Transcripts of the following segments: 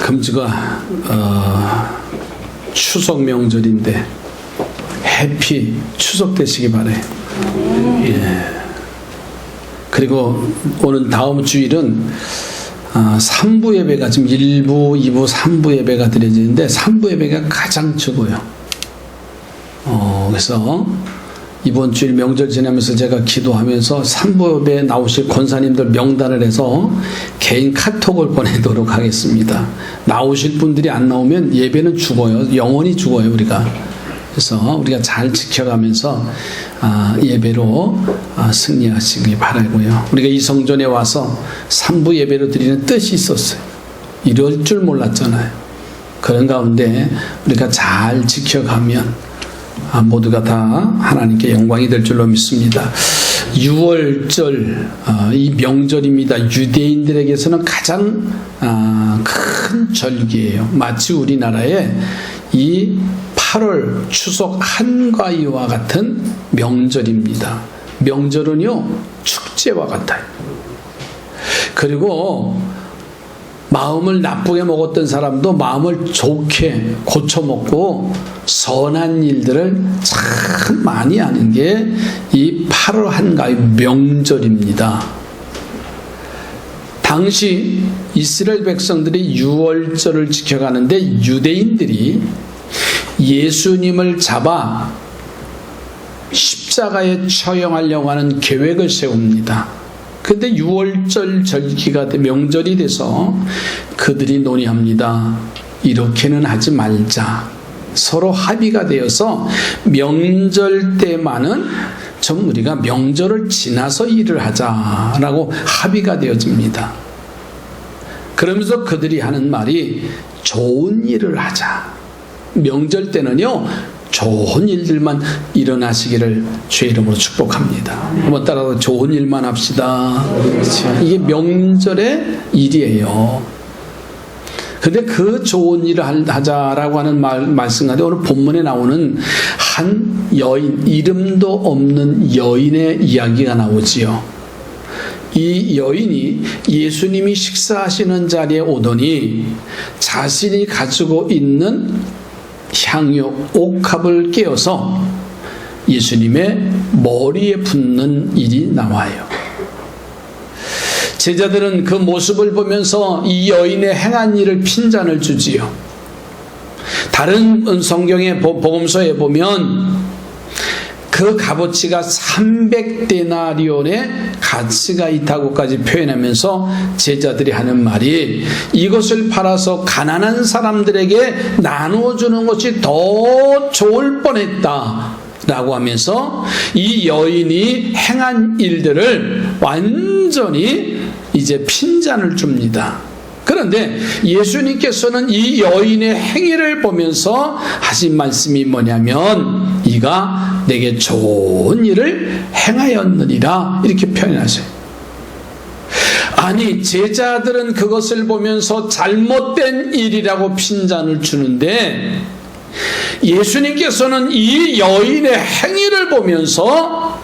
금주가 추석 명절인데 해피 추석 되시기 바래요. 예. 그리고 오늘 다음 주일은 3부 예배가 지금 1부, 2부, 3부 예배가 드려지는데 3부 예배가 가장 적어요. 그래서 이번 주일 명절 지나면서 제가 기도하면서 3부 예배에 나오실 권사님들 명단을 해서 개인 카톡을 보내도록 하겠습니다. 나오실 분들이 안 나오면 예배는 죽어요. 영원히 죽어요, 우리가. 그래서 우리가 잘 지켜가면서 예배로 승리하시기 바라고요. 우리가 이 성전에 와서 3부 예배로 드리는 뜻이 있었어요. 이럴 줄 몰랐잖아요. 그런 가운데 우리가 잘 지켜가면 모두가 다 하나님께 영광이 될 줄로 믿습니다. 6월절 이 명절입니다. 유대인들에게서는 가장 큰 절기예요. 마치 우리나라에 이 8월 추석 한가위와 같은 명절입니다. 명절은요 축제와 같아요. 그리고 마음을 나쁘게 먹었던 사람도 마음을 좋게 고쳐먹고 선한 일들을 참 많이 하는 게 이 8월 한가위 명절입니다. 당시 이스라엘 백성들이 6월절을 지켜가는데 유대인들이 예수님을 잡아 십자가에 처형하려고 하는 계획을 세웁니다. 근데 6월절 절기가 명절이 돼서 그들이 논의합니다. 이렇게는 하지 말자. 서로 합의가 되어서 명절 때만은 좀 우리가 명절을 지나서 일을 하자라고 합의가 되어집니다. 그러면서 그들이 하는 말이 좋은 일을 하자. 명절 때는요 좋은 일들만 일어나시기를 주의 이름으로 축복합니다. 한번 따라서 좋은 일만 합시다. 그렇죠? 이게 명절의 일이에요. 근데 그 좋은 일을 하자라고 하는 말씀 가운데 오늘 본문에 나오는 한 여인, 이름도 없는 여인의 이야기가 나오지요. 이 여인이 예수님이 식사하시는 자리에 오더니 자신이 가지고 있는 향유, 옥합을 깨어서 예수님의 머리에 붓는 일이 나와요. 제자들은 그 모습을 보면서 이 여인의 행한 일을 핀잔을 주지요. 다른 성경의 복음서에 보면 그 값어치가 300데나리온의 가치가 있다고까지 표현하면서 제자들이 하는 말이 이것을 팔아서 가난한 사람들에게 나누어주는 것이 더 좋을 뻔했다 라고 하면서 이 여인이 행한 일들을 완전히 이제 핀잔을 줍니다. 그런데 예수님께서는 이 여인의 행위를 보면서 하신 말씀이 뭐냐면 이가 내게 좋은 일을 행하였느니라 이렇게 표현하세요. 아니 제자들은 그것을 보면서 잘못된 일이라고 핀잔을 주는데 예수님께서는 이 여인의 행위를 보면서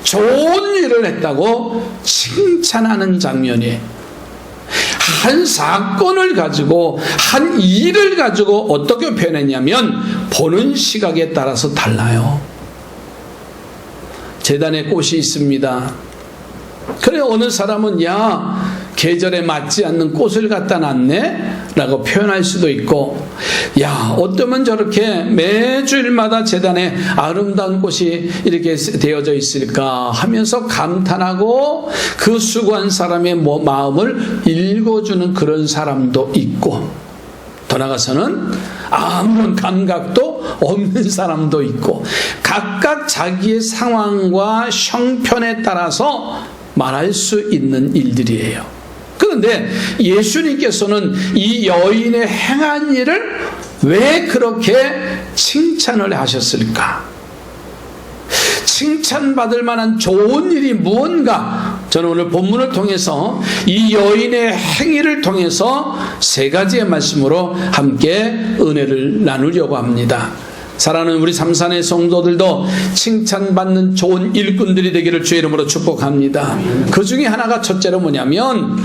좋은 일을 했다고 칭찬하는 장면이에요. 한 사건을 가지고 한 일을 가지고 어떻게 표현했냐면 보는 시각에 따라서 달라요. 재단에 꽃이 있습니다. 그래 어느 사람은 야 계절에 맞지 않는 꽃을 갖다 놨네 라고 표현할 수도 있고 야 어쩌면 저렇게 매주일마다 재단에 아름다운 꽃이 이렇게 되어져 있을까 하면서 감탄하고 그 수고한 사람의 마음을 읽어주는 그런 사람도 있고 더 나아가서는 아무런 감각도 없는 사람도 있고 각각 자기의 상황과 형편에 따라서 말할 수 있는 일들이에요. 그런데 예수님께서는 이 여인의 행한 일을 왜 그렇게 칭찬을 하셨을까? 칭찬받을 만한 좋은 일이 무언가? 저는 오늘 본문을 통해서 이 여인의 행위를 통해서 세 가지의 말씀으로 함께 은혜를 나누려고 합니다. 사랑하는 우리 삼산의 성도들도 칭찬받는 좋은 일꾼들이 되기를 주의 이름으로 축복합니다. 그 중에 하나가 첫째로 뭐냐면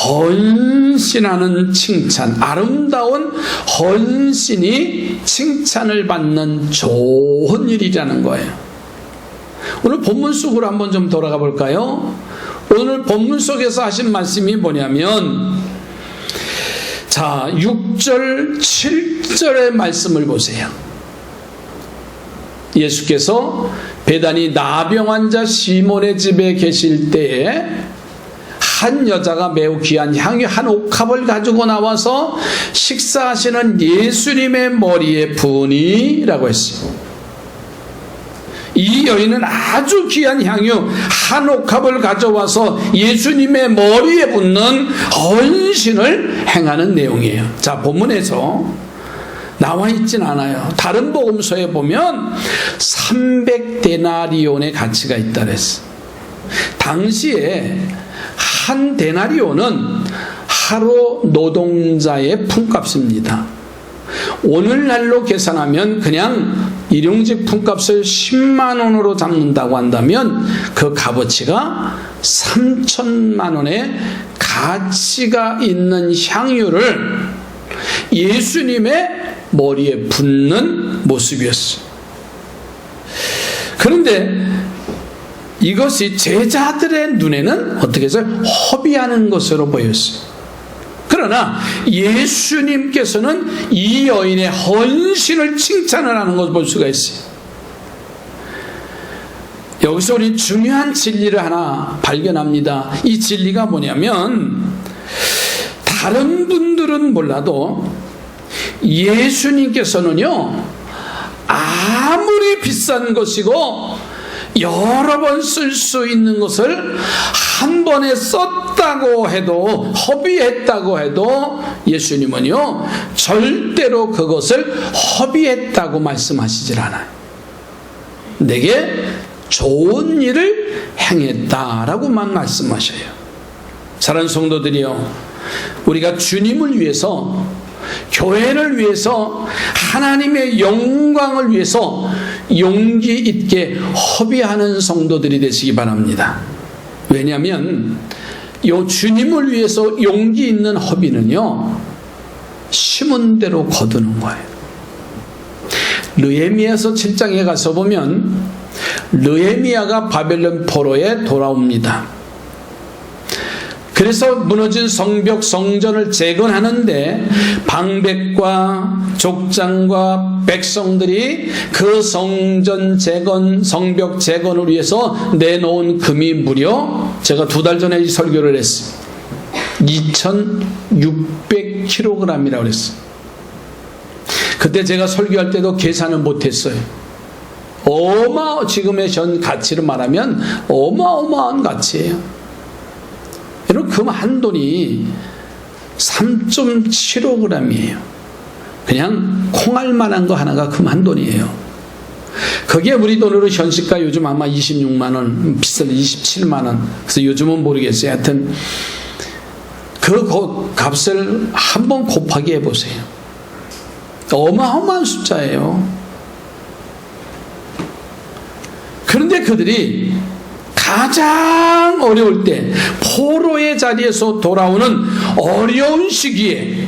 헌신하는 칭찬, 아름다운 헌신이 칭찬을 받는 좋은 일이라는 거예요. 오늘 본문 속으로 한번 좀 돌아가 볼까요? 오늘 본문 속에서 하신 말씀이 뭐냐면, 자, 6절, 7절의 말씀을 보세요. 예수께서 베다니 나병 환자 시몬의 집에 계실 때에 한 여자가 매우 귀한 향유 한 옥합을 가지고 나와서 식사하시는 예수님의 머리에 부으니 라고 했어요. 이 여인은 아주 귀한 향유 한 옥합을 가져와서 예수님의 머리에 붓는 헌신을 행하는 내용이에요. 자, 본문에서 나와 있진 않아요. 다른 복음서에 보면 300데나리온의 가치가 있다 그랬어. 당시에 한 데나리온은 하루 노동자의 품값입니다. 오늘날로 계산하면 그냥 일용직 품값을 10만 원으로 잡는다고 한다면 그 값어치가 3천만 원의 가치가 있는 향유를 예수님의 머리에 붓는 모습이었어요. 그런데 이것이 제자들의 눈에는 어떻게 해서 허비하는 것으로 보였어요. 그러나 예수님께서는 이 여인의 헌신을 칭찬을 하는 것을 볼 수가 있어요. 여기서 우리 중요한 진리를 하나 발견합니다. 이 진리가 뭐냐면, 다른 분들은 몰라도 예수님께서는요, 아무리 비싼 것이고 여러 번 쓸 수 있는 것을 한 번에 썼다고 해도, 허비했다고 해도 예수님은요 절대로 그것을 허비했다고 말씀하시질 않아요. 내게 좋은 일을 행했다라고만 말씀하셔요. 사랑하는 성도들이요, 우리가 주님을 위해서, 교회를 위해서, 하나님의 영광을 위해서 용기 있게 허비하는 성도들이 되시기 바랍니다. 왜냐하면 요 주님을 위해서 용기 있는 허비는요, 심은 대로 거두는 거예요. 느헤미야서 7장에 가서 보면 느헤미야가 바벨론 포로에 돌아옵니다. 그래서 무너진 성벽 성전을 재건하는데 방백과 족장과 백성들이 그 성전 재건, 성벽 재건을 위해서 내놓은 금이 무려, 제가 2달 전에 이 설교를 했어요. 2600kg이라고 그랬어요. 그때 제가 설교할 때도 계산을 못했어요. 지금의 전 가치로 말하면 어마어마한 가치예요. 여러분, 금 한 돈이 3.75g이에요. 그냥 콩알만한 거 하나가 금 한 돈이에요. 그게 우리 돈으로 현시가 요즘 아마 26만 원, 비싼 27만 원. 그래서 요즘은 모르겠어요. 하여튼 그 값을 한번 곱하기 해보세요. 어마어마한 숫자예요. 그런데 그들이 가장 어려울 때, 포로의 자리에서 돌아오는 어려운 시기에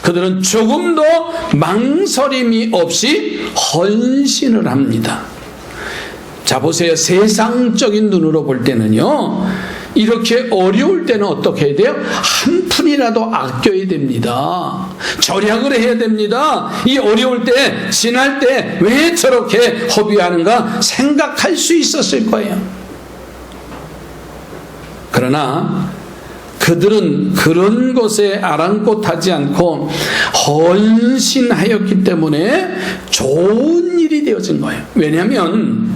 그들은 조금도 망설임이 없이 헌신을 합니다. 자, 보세요. 세상적인 눈으로 볼 때는요, 이렇게 어려울 때는 어떻게 해야 돼요? 한 푼이라도 아껴야 됩니다. 절약을 해야 됩니다. 이 어려울 때, 지날 때 왜 저렇게 허비하는가 생각할 수 있었을 거예요. 그러나 그들은 그런 것에 아랑곳하지 않고 헌신하였기 때문에 좋은 일이 되어진 거예요. 왜냐하면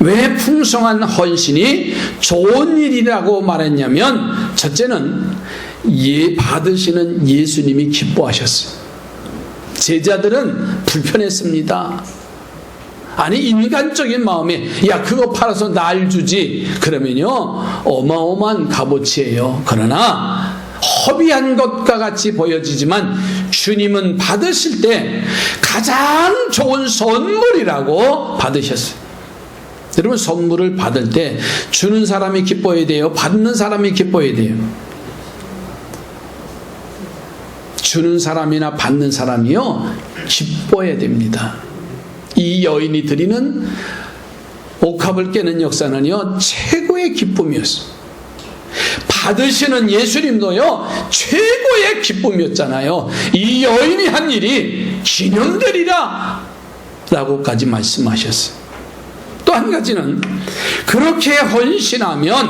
왜 풍성한 헌신이 좋은 일이라고 말했냐면, 첫째는 받으시는 예수님이 기뻐하셨어요. 제자들은 불편했습니다. 아니, 인간적인 마음에, 야, 그거 팔아서 날 주지, 그러면요 어마어마한 값어치예요. 그러나 허비한 것과 같이 보여지지만 주님은 받으실 때 가장 좋은 선물이라고 받으셨어요. 여러분, 선물을 받을 때 주는 사람이 기뻐야 돼요? 받는 사람이 기뻐야 돼요? 주는 사람이나 받는 사람이요, 기뻐야 됩니다. 이 여인이 드리는 옥합을 깨는 역사는요, 최고의 기쁨이었어요. 받으시는 예수님도요, 최고의 기쁨이었잖아요. 이 여인이 한 일이 기념되리라 라고까지 말씀하셨어요. 또 한 가지는, 그렇게 헌신하면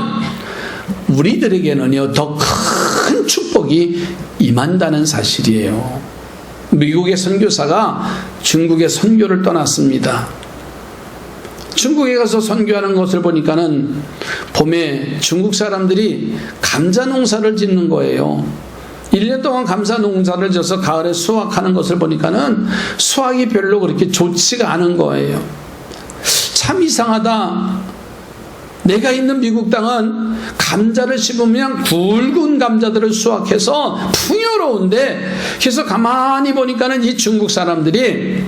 우리들에게는요, 더 큰 축복이 임한다는 사실이에요. 미국의 선교사가 중국의 선교를 떠났습니다. 중국에 가서 선교하는 것을 보니까는 봄에 중국 사람들이 감자 농사를 짓는 거예요. 1년 동안 감자 농사를 져서 가을에 수확하는 것을 보니까는 수확이 별로 그렇게 좋지가 않은 거예요. 참 이상하다. 내가 있는 미국 땅은 감자를 심으면 굵은 감자들을 수확해서 풍요로운데, 그래서 가만히 보니까는 이 중국 사람들이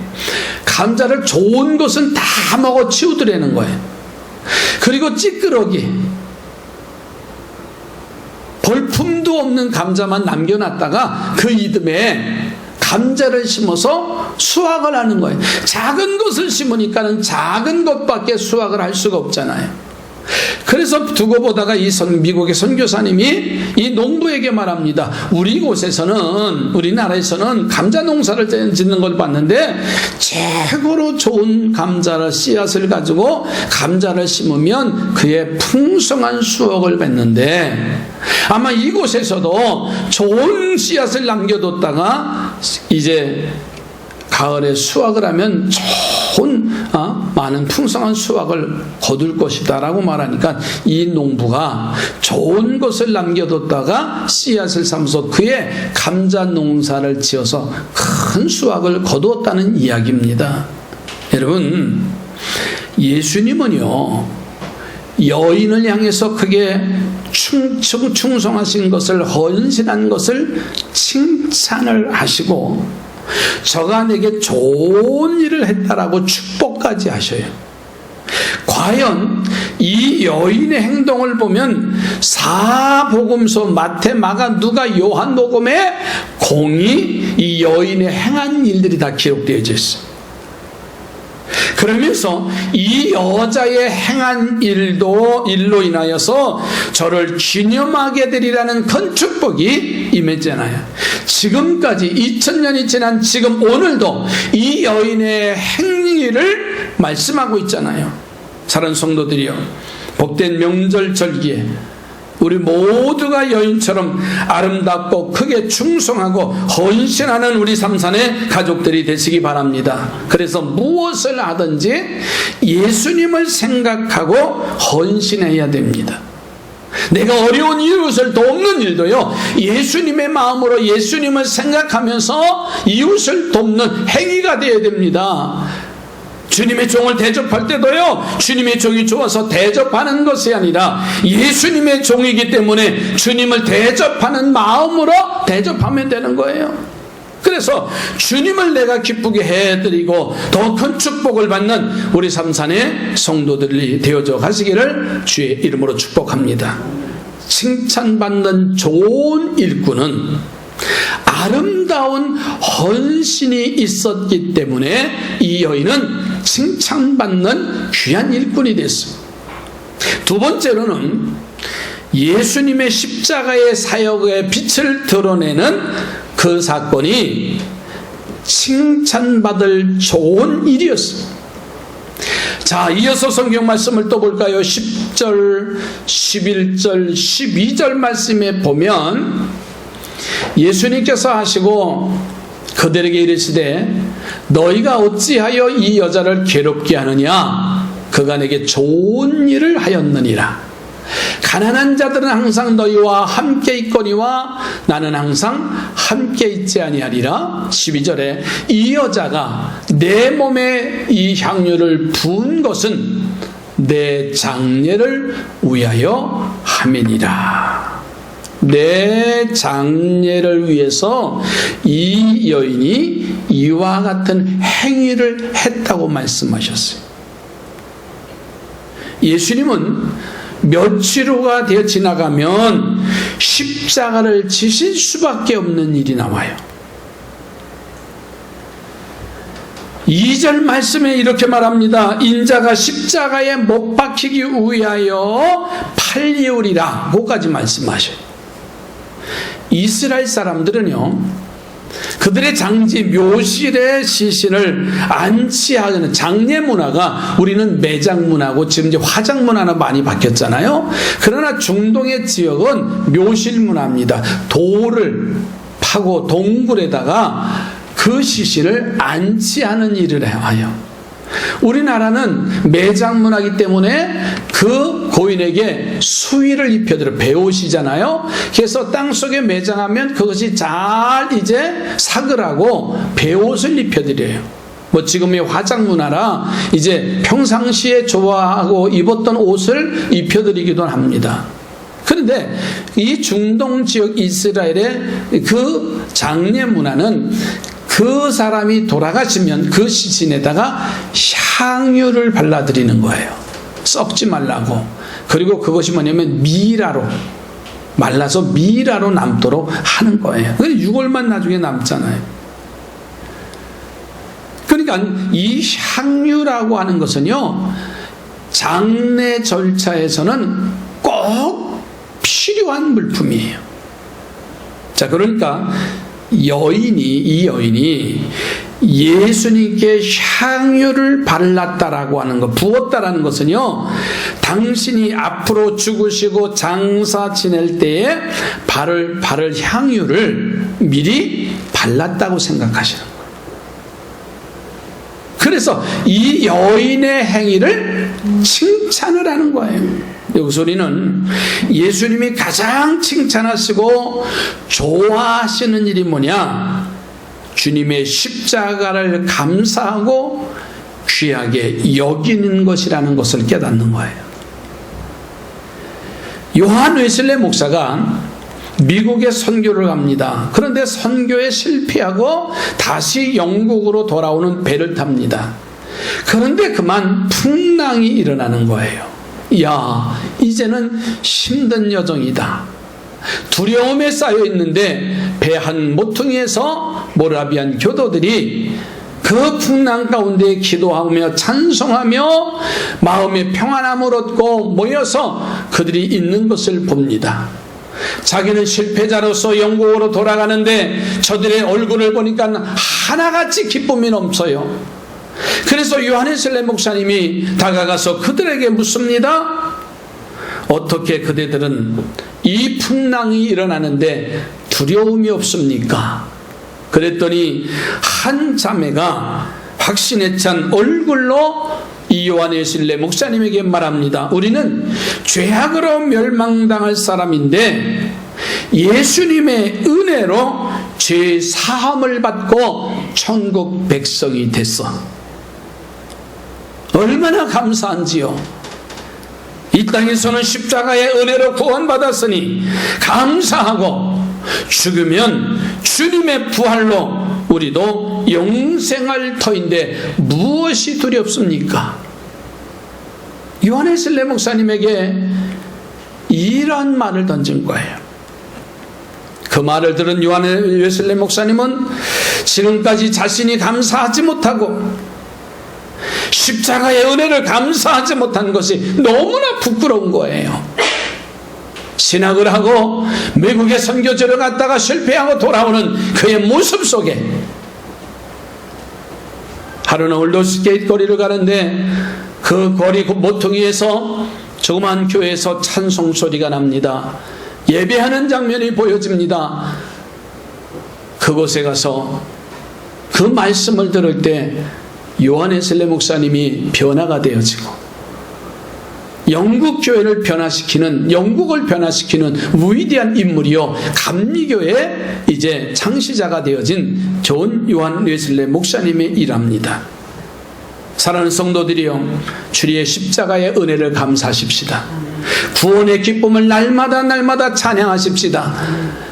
감자를 좋은 것은 다 먹어 치우더라는 거예요. 그리고 찌끄러기, 볼품도 없는 감자만 남겨놨다가 그 이듬해 감자를 심어서 수확을 하는 거예요. 작은 것을 심으니까는 작은 것밖에 수확을 할 수가 없잖아요. 그래서 두고 보다가 이 미국의 선교사님이 이 농부에게 말합니다. 우리나라에서는 감자 농사를 짓는 걸 봤는데 최고로 좋은 감자를 씨앗을 가지고 감자를 심으면 그의 풍성한 수확을 맺는데, 아마 이곳에서도 좋은 씨앗을 남겨뒀다가 이제 가을에 수확을 하면 좋은 많은 풍성한 수확을 거둘 것이다 라고 말하니까, 이 농부가 좋은 것을 남겨뒀다가 씨앗을 삼아서 그의 감자 농사를 지어서 큰 수확을 거두었다는 이야기입니다. 여러분, 예수님은요, 여인을 향해서 크게 충성하신 것을, 헌신한 것을 칭찬을 하시고, 저가 내게 좋은 일을 했다라고 축복까지 하셔요. 과연 이 여인의 행동을 보면 사복음서 마태, 마가, 누가, 요한복음에 공히 이 여인의 행한 일들이 다 기록되어져 있어요. 그러면서 이 여자의 행한 일로 인하여서 저를 기념하게 되리라는 큰 축복이 임했잖아요. 지금까지 2000년이 지난 지금 오늘도 이 여인의 행위를 말씀하고 있잖아요. 사랑하는 성도들이요, 복된 명절 절기에 우리 모두가 여인처럼 아름답고 크게 충성하고 헌신하는 우리 삼산의 가족들이 되시기 바랍니다. 그래서 무엇을 하든지 예수님을 생각하고 헌신해야 됩니다. 내가 어려운 이웃을 돕는 일도요, 예수님의 마음으로 예수님을 생각하면서 이웃을 돕는 행위가 되어야 됩니다. 주님의 종을 대접할 때도요, 주님의 종이 좋아서 대접하는 것이 아니라 예수님의 종이기 때문에 주님을 대접하는 마음으로 대접하면 되는 거예요. 그래서 주님을 내가 기쁘게 해드리고 더 큰 축복을 받는 우리 삼산의 성도들이 되어져 가시기를 주의 이름으로 축복합니다. 칭찬받는 좋은 일꾼은 아름다운 헌신이 있었기 때문에 이 여인은 칭찬받는 귀한 일꾼이 됐습니다. 두 번째로는 예수님의 십자가의 사역의 빛을 드러내는 그 사건이 칭찬받을 좋은 일이었습니다. 자, 이어서 성경 말씀을 또 볼까요? 10절, 11절, 12절 말씀에 보면 예수님께서 하시고 그들에게 이르시되 너희가 어찌하여 이 여자를 괴롭게 하느냐? 그가 내게 좋은 일을 하였느니라. 가난한 자들은 항상 너희와 함께 있거니와 나는 항상 함께 있지 아니하리라. 12절에 이 여자가 내 몸에 이 향유를 부은 것은 내 장례를 위하여 함이니라. 내 장례를 위해서 이 여인이 이와 같은 행위를 했다고 말씀하셨어요. 예수님은 며칠 후가 되어 지나가면 십자가를 지실 수밖에 없는 일이 나와요. 2절 말씀에 이렇게 말합니다. 인자가 십자가에 못 박히기 위하여 팔리우리라. 그거까지 말씀하셔요. 이스라엘 사람들은요, 그들의 장지 묘실의 시신을 안치하는 장례 문화가 우리는 매장 문화고 지금 이제 화장 문화로 많이 바뀌었잖아요. 그러나 중동의 지역은 묘실 문화입니다. 돌을 파고 동굴에다가 그 시신을 안치하는 일을 해요. 우리나라는 매장 문화이기 때문에 그 고인에게 수의를 입혀드려, 배옷이잖아요. 그래서 땅속에 매장하면 그것이 잘 이제 사글하고 배옷을 입혀드려요. 뭐 지금의 화장 문화라 이제 평상시에 좋아하고 입었던 옷을 입혀드리기도 합니다. 그런데 이 중동 지역 이스라엘의 그 장례 문화는 그 사람이 돌아가시면 그 시신에다가 향유를 발라드리는 거예요. 썩지 말라고. 그리고 그것이 뭐냐면 미라로, 말라서 미라로 남도록 하는 거예요. 6월만 나중에 남잖아요. 그러니까 이 향유라고 하는 것은요, 장례 절차에서는 꼭 필요한 물품이에요. 자, 그러니까 이 여인이 예수님께 향유를 발랐다라고 하는 것, 부었다라는 것은요, 당신이 앞으로 죽으시고 장사 지낼 때에 바를 향유를 미리 발랐다고 생각하시는 거예요. 그래서 이 여인의 행위를 칭찬을 하는 거예요. 여기서 우리는 예수님이 가장 칭찬하시고 좋아하시는 일이 뭐냐? 주님의 십자가를 감사하고 귀하게 여기는 것이라는 것을 깨닫는 거예요. 요한 웨슬레 목사가 미국에 선교를 갑니다. 그런데 선교에 실패하고 다시 영국으로 돌아오는 배를 탑니다. 그런데 그만 풍랑이 일어나는 거예요. 야, 이제는 힘든 여정이다. 두려움에 쌓여 있는데 배 한 모퉁이에서 모라비안 교도들이 그 풍랑 가운데 기도하며 찬송하며 마음의 평안함을 얻고 모여서 그들이 있는 것을 봅니다. 자기는 실패자로서 영국으로 돌아가는데 저들의 얼굴을 보니까 하나같이 기쁨이 넘쳐요. 그래서 요한 웨슬레 목사님이 다가가서 그들에게 묻습니다. 어떻게 그대들은 이 풍랑이 일어나는데 두려움이 없습니까? 그랬더니 한 자매가 확신에 찬 얼굴로 이 요한 웨슬레 목사님에게 말합니다. 우리는 죄악으로 멸망당할 사람인데 예수님의 은혜로 죄 사함을 받고 천국 백성이 됐어. 얼마나 감사한지요. 이 땅에서는 십자가의 은혜로 구원받았으니 감사하고 죽으면 주님의 부활로 우리도 영생할 터인데 무엇이 두렵습니까? 요한 웨슬레 목사님에게 이런 말을 던진 거예요. 그 말을 들은 요한 웨슬레 목사님은 지금까지 자신이 감사하지 못하고 십자가의 은혜를 감사하지 못한 것이 너무나 부끄러운 거예요. 신학을 하고 미국에 선교지를 갔다가 실패하고 돌아오는 그의 모습 속에 하루는 롤러스케이트 거리를 가는데 그 거리 그 모퉁이에서 조그만 교회에서 찬송 소리가 납니다. 예배하는 장면이 보여집니다. 그곳에 가서 그 말씀을 들을 때 요한 웨슬레 목사님이 변화가 되어지고 영국 교회를 변화시키는, 영국을 변화시키는 위대한 인물이요 감리교의 이제 창시자가 되어진 존 요한 웨슬레 목사님의 일합니다. 사랑하는 성도들이요, 주의 십자가의 은혜를 감사하십시다. 구원의 기쁨을 날마다 찬양하십시다.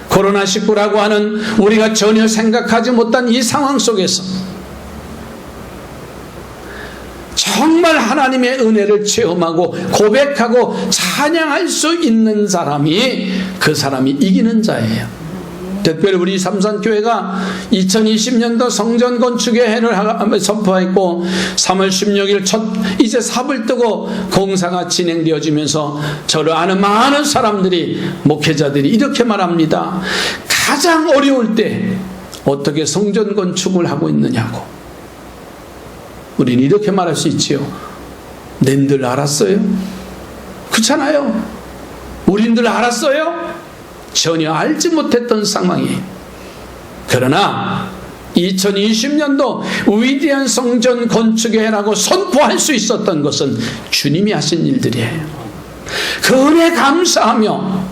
코로나19라고 하는 우리가 전혀 생각하지 못한 이 상황 속에서 정말 하나님의 은혜를 체험하고 고백하고 찬양할 수 있는 사람이 그 사람이 이기는 자예요. 특별히 우리 삼산교회가 2020년도 성전 건축의 해를 선포했고 3월 16일 이제 삽을 뜨고 공사가 진행되어지면서 저를 아는 많은 사람들이, 목회자들이 이렇게 말합니다. 가장 어려울 때 어떻게 성전 건축을 하고 있느냐고. 우리는 이렇게 말할 수 있지요. 낸들 알았어요? 그렇잖아요. 우린들 알았어요? 전혀 알지 못했던 상황이에요. 그러나 2020년도 위대한 성전 건축의 해라고 선포할 수 있었던 것은 주님이 하신 일들이에요. 그 은혜 감사하며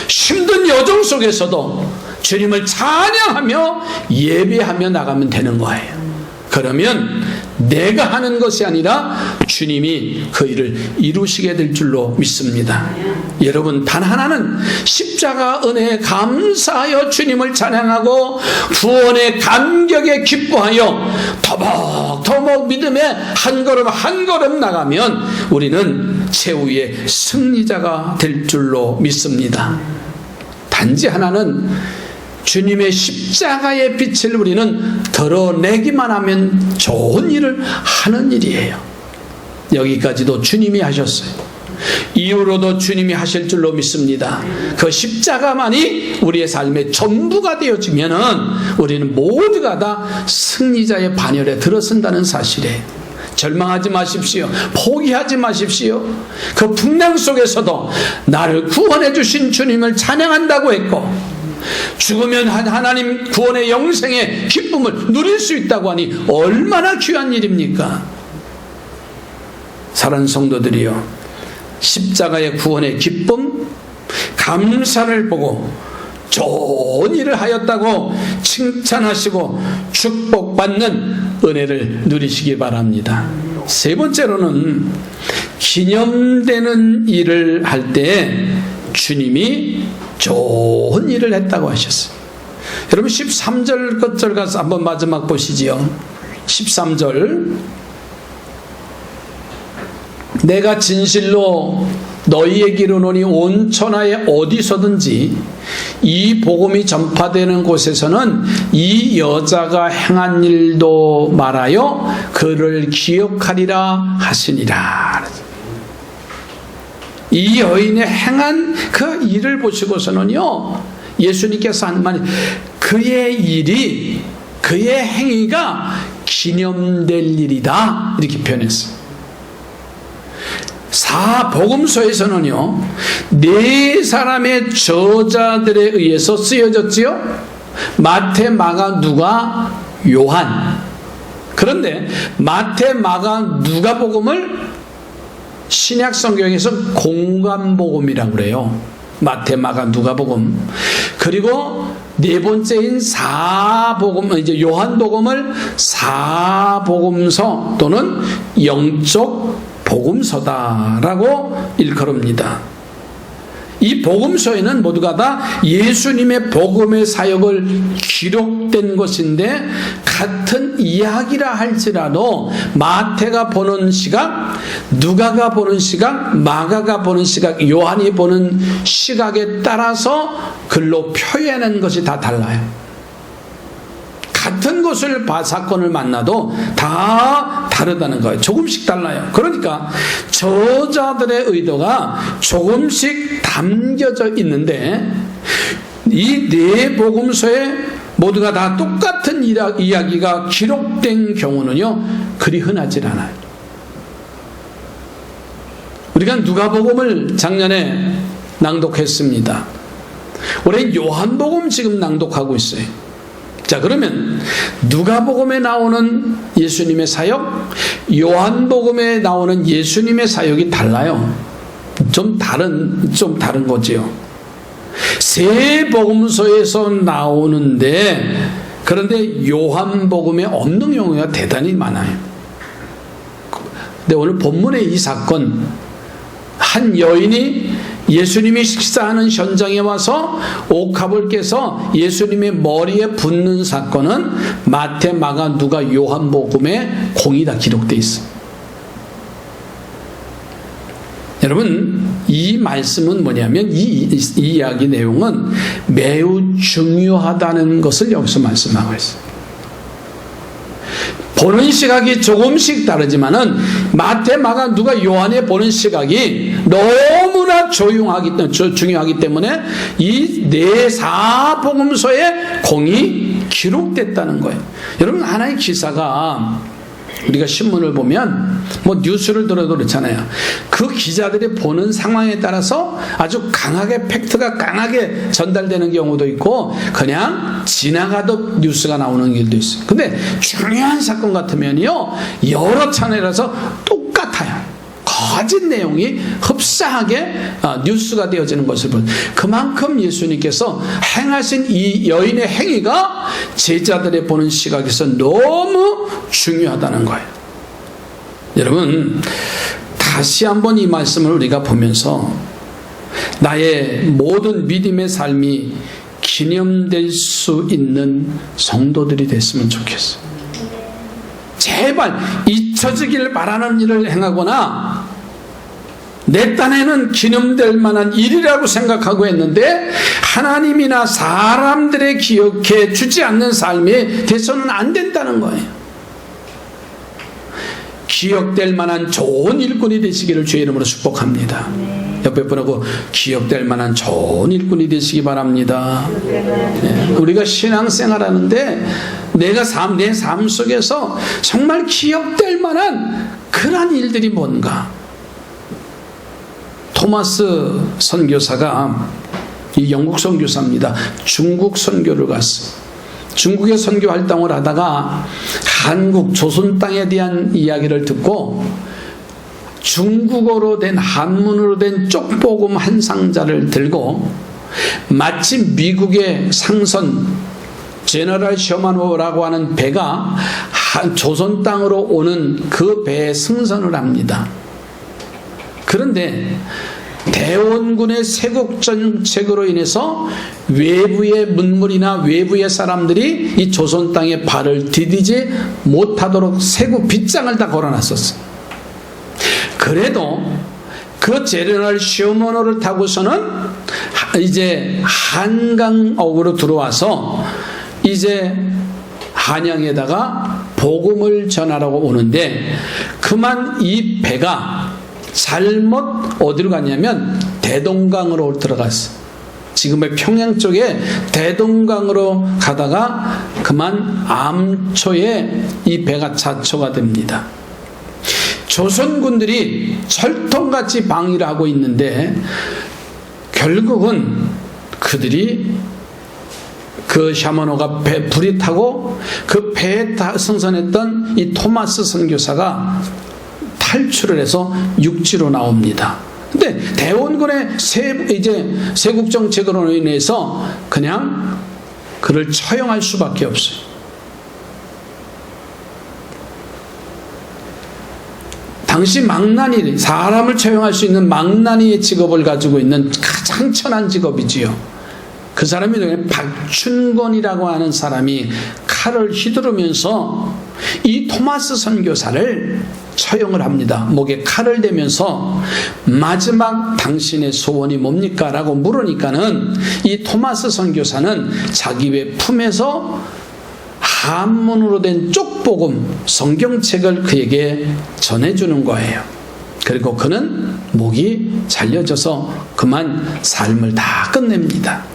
힘든 여정 속에서도 주님을 찬양하며 예배하며 나가면 되는 거예요. 그러면 내가 하는 것이 아니라 주님이 그 일을 이루시게 될 줄로 믿습니다. 여러분, 단 하나는 십자가 은혜에 감사하여 주님을 찬양하고 구원의 감격에 기뻐하여 터벅터벅 믿음에 한 걸음 한 걸음 나가면 우리는 최후의 승리자가 될 줄로 믿습니다. 단지 하나는 주님의 십자가의 빛을 우리는 드러내기만 하면 좋은 일을 하는 일이에요. 여기까지도 주님이 하셨어요. 이후로도 주님이 하실 줄로 믿습니다. 그 십자가만이 우리의 삶의 전부가 되어지면은 우리는 모두가 다 승리자의 반열에 들어선다는 사실이에요. 절망하지 마십시오. 포기하지 마십시오. 그 풍랑 속에서도 나를 구원해 주신 주님을 찬양한다고 했고, 죽으면 하나님 구원의 영생의 기쁨을 누릴 수 있다고 하니 얼마나 귀한 일입니까? 사랑하는 성도들이여, 십자가의 구원의 기쁨, 감사를 보고 좋은 일을 하였다고 칭찬하시고 축복받는 은혜를 누리시기 바랍니다. 세 번째로는 기념되는 일을 할 때 주님이 좋은 일을 했다고 하셨어요. 여러분 13절 끝절 가서 한번 마지막 보시지요. 13절, 내가 진실로 너희에게 이르노니 온 천하에 어디서든지 이 복음이 전파되는 곳에서는 이 여자가 행한 일도 말하여 그를 기억하리라 하시니라. 이 여인의 행한 그 일을 보시고서는요, 예수님께서 한 말, 그의 일이, 그의 행위가 기념될 일이다, 이렇게 표현했어요. 사복음서에서는요, 네 사람의 저자들에 의해서 쓰여졌지요. 마태, 마가, 누가, 요한. 그런데 마태, 마가, 누가복음을 신약 성경에서 공관복음이라고 그래요. 마태, 마가, 누가복음. 그리고 네 번째인 사복음, 이제 요한복음을 사복음서 또는 영적 복음서다라고 일컬습니다. 이 복음서에는 모두가 다 예수님의 복음의 사역을 기록된 것인데, 같은 이야기라 할지라도 마태가 보는 시각, 누가가 보는 시각, 마가가 보는 시각, 요한이 보는 시각에 따라서 글로 표현하는 것이 다 달라요. 같은 것을 사건을 만나도 다 다르다는 거예요. 조금씩 달라요. 그러니까 저자들의 의도가 조금씩 담겨져 있는데, 이 네 복음서에 모두가 다 똑같은 이야기가 기록된 경우는요, 그리 흔하지 않아요. 우리가 누가복음을 작년에 낭독했습니다. 올해 요한복음 지금 낭독하고 있어요. 자, 그러면 누가복음에 나오는 예수님의 사역, 요한복음에 나오는 예수님의 사역이 달라요. 좀 다른 거지요. 세 복음서에서 나오는데, 그런데 요한복음에 없는 경우가 대단히 많아요. 근데 오늘 본문의 이 사건, 한 여인이 예수님이 식사하는 현장에 와서 옥합을 깨서 예수님의 머리에 붙는 사건은 마태, 마가, 누가, 요한복음에 공이 다 기록되어 있습니다. 여러분, 이 말씀은 뭐냐면 이 이야기 내용은 매우 중요하다는 것을 여기서 말씀하고 있어요. 보는 시각이 조금씩 다르지만은 마태, 마가, 누가, 요한의 보는 시각이 너무나 중요하기 때문에 이 네 사복음서에 공이 기록됐다는 거예요. 여러분, 하나의 기사가 우리가 신문을 보면 뭐 뉴스를 들어도 그렇잖아요. 그 기자들이 보는 상황에 따라서 아주 강하게 팩트가 강하게 전달되는 경우도 있고 그냥 지나가도 뉴스가 나오는 길도 있어요. 근데 중요한 사건 같으면요 여러 차례라서 똑같아요. 거짓 내용이 흡사하게 뉴스가 되어지는 것을 보는, 그만큼 예수님께서 행하신 이 여인의 행위가 제자들의 보는 시각에서 너무 중요하다는 거예요. 여러분, 다시 한번 이 말씀을 우리가 보면서 나의 모든 믿음의 삶이 기념될 수 있는 성도들이 됐으면 좋겠어요. 제발 잊혀지기를 바라는 일을 행하거나 내 딴에는 기념될 만한 일이라고 생각하고 했는데 하나님이나 사람들의 기억해 주지 않는 삶이 돼서는 안 된다는 거예요. 기억될 만한 좋은 일꾼이 되시기를 주의 이름으로 축복합니다. 옆에 분하고 기억될 만한 좋은 일꾼이 되시기 바랍니다. 네. 우리가 신앙생활하는데 내 삶 속에서 정말 기억될 만한 그런 일들이 뭔가. 토마스 선교사가, 이 영국 선교사입니다. 중국 선교를 갔어요. 중국에 선교 활동을 하다가 한국 조선 땅에 대한 이야기를 듣고 중국어로 된, 한문으로 된 쪽복음 한 상자를 들고 마치 미국의 상선 제너럴 셔먼호라고 하는 배가 조선 땅으로 오는 그 배에 승선을 합니다. 그런데 대원군의 세국 정책으로 인해서 외부의 문물이나 외부의 사람들이 이 조선 땅에 발을 디디지 못하도록 세국 빗장을 다 걸어놨었어요. 그래도 그 제너럴 셔먼호를 타고서는 이제 한강역으로 들어와서 이제 한양에다가 복음을 전하라고 오는데 그만 이 배가 잘못 어디로 갔냐면 대동강으로 들어갔어. 지금의 평양 쪽에 대동강으로 가다가 그만 암초에 이 배가 자초가 됩니다. 조선군들이 철통같이 방위를 하고 있는데 결국은 그들이 그 샤머노가 불이 타고 그 배에 승선했던 이 토마스 선교사가 탈출을 해서 육지로 나옵니다. 근데 대원군의 세국 정책으로 인해서 그냥 그를 처형할 수밖에 없어요. 당시 망나니, 사람을 처형할 수 있는 망나니의 직업을 가지고 있는 가장 천한 직업이지요. 그 사람이 박춘권이라고 하는 사람이 칼을 휘두르면서 이 토마스 선교사를 처형을 합니다. 목에 칼을 대면서 마지막 당신의 소원이 뭡니까? 라고 물으니까는 이 토마스 선교사는 자기의 품에서 한문으로 된 쪽복음 성경책을 그에게 전해주는 거예요. 그리고 그는 목이 잘려져서 그만 삶을 다 끝냅니다.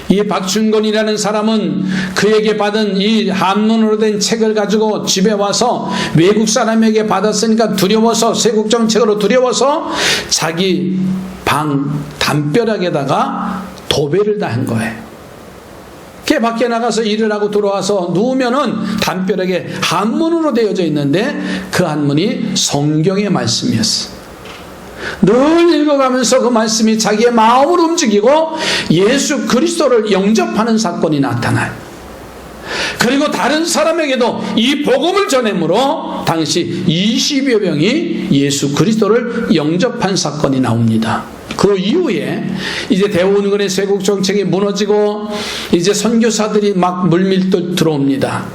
이 박춘권이라는 사람은 그에게 받은 이 한문으로 된 책을 가지고 집에 와서 외국 사람에게 받았으니까 두려워서, 세국 정책으로 두려워서 자기 방 담벼락에다가 도배를 다 한 거예요. 걔 밖에 나가서 일을 하고 들어와서 누우면은 담벼락에 한문으로 되어져 있는데 그 한문이 성경의 말씀이었어요. 늘 읽어가면서 그 말씀이 자기의 마음을 움직이고 예수 그리스도를 영접하는 사건이 나타나요. 그리고 다른 사람에게도 이 복음을 전함으로 당시 20여 명이 예수 그리스도를 영접한 사건이 나옵니다. 그 이후에 이제 대우원군의 쇄국 정책이 무너지고 이제 선교사들이 막 물밀듯 들어옵니다.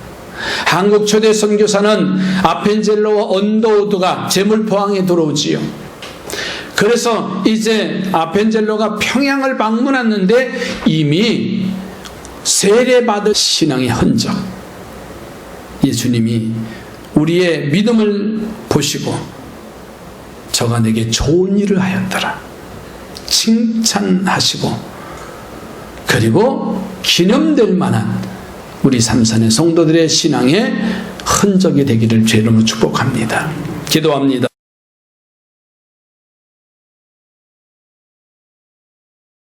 한국 초대 선교사는 아펜젤로와 언더우드가 제물포항에 들어오지요. 그래서 이제 아펜젤로가 평양을 방문했는데 이미 세례받은 신앙의 흔적, 예수님이 우리의 믿음을 보시고 저가 내게 좋은 일을 하였더라 칭찬하시고, 그리고 기념될 만한 우리 삼산의 성도들의 신앙의 흔적이 되기를 주의 이름으로 축복합니다. 기도합니다.